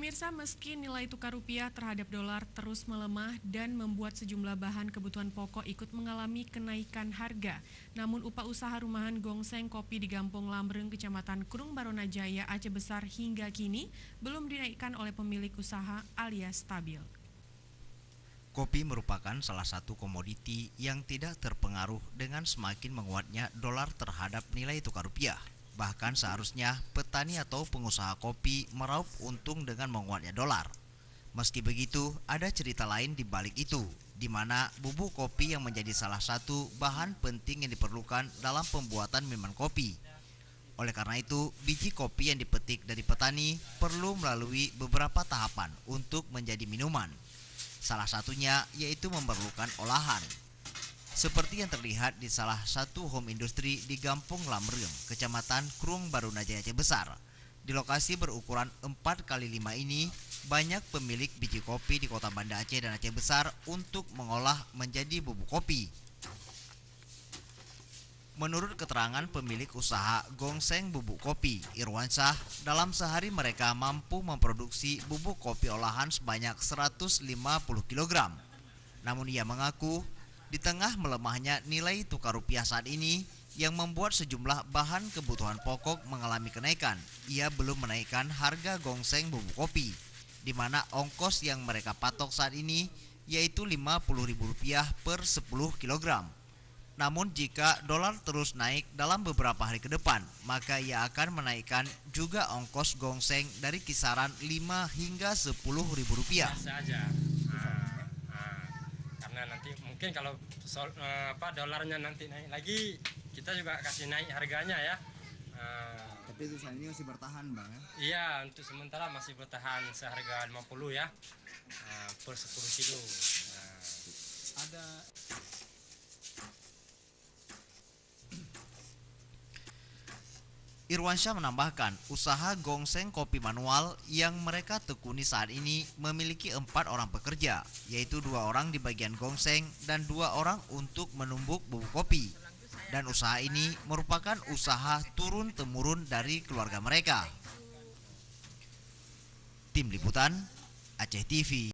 Pemirsa, meski nilai tukar rupiah terhadap dolar terus melemah dan membuat sejumlah bahan kebutuhan pokok ikut mengalami kenaikan harga, namun upah usaha rumahan gongseng kopi di Gampung Lambreng, Kecamatan Krung Barunajaya, Aceh Besar hingga kini belum dinaikkan oleh pemilik usaha alias stabil. Kopi merupakan salah satu komoditi yang tidak terpengaruh dengan semakin menguatnya dolar terhadap nilai tukar rupiah. Bahkan seharusnya petani atau pengusaha kopi meraup untung dengan menguatnya dolar. Meski begitu, ada cerita lain di balik itu, di mana bubuk kopi yang menjadi salah satu bahan penting yang diperlukan dalam pembuatan minuman kopi. Oleh karena itu, biji kopi yang dipetik dari petani perlu melalui beberapa tahapan untuk menjadi minuman. Salah satunya yaitu memerlukan olahan. Seperti yang terlihat di salah satu home industri di Gampung Lambreng, Kecamatan Krung Barunajaya, Aceh Besar. Di lokasi berukuran 4x5 ini, banyak pemilik biji kopi di Kota Banda Aceh dan Aceh Besar untuk mengolah menjadi bubuk kopi. Menurut keterangan pemilik usaha gongseng bubuk kopi, Irwansyah, dalam sehari mereka mampu memproduksi bubuk kopi olahan sebanyak 150 kg. Namun ia mengaku, di tengah melemahnya nilai tukar rupiah saat ini yang membuat sejumlah bahan kebutuhan pokok mengalami kenaikan, ia belum menaikkan harga gongseng bubuk kopi, di mana ongkos yang mereka patok saat ini yaitu Rp50.000 per 10 kg. Namun jika dolar terus naik dalam beberapa hari ke depan, maka ia akan menaikkan juga ongkos gongseng dari kisaran Rp5 hingga Rp10.000. Biasa aja. Karena nanti mungkin kalau dolarnya nanti naik lagi, kita juga kasih naik harganya ya. Tapi itu saat ini masih bertahan, Bang ya? Iya, untuk sementara masih bertahan seharga 50 ya, per 10 kilo. Ada Irwansyah menambahkan, usaha gongseng kopi manual yang mereka tekuni saat ini memiliki 4 orang pekerja, yaitu 2 orang di bagian gongseng dan 2 orang untuk menumbuk bubuk kopi. Dan usaha ini merupakan usaha turun-temurun dari keluarga mereka. Tim Liputan, Aceh TV.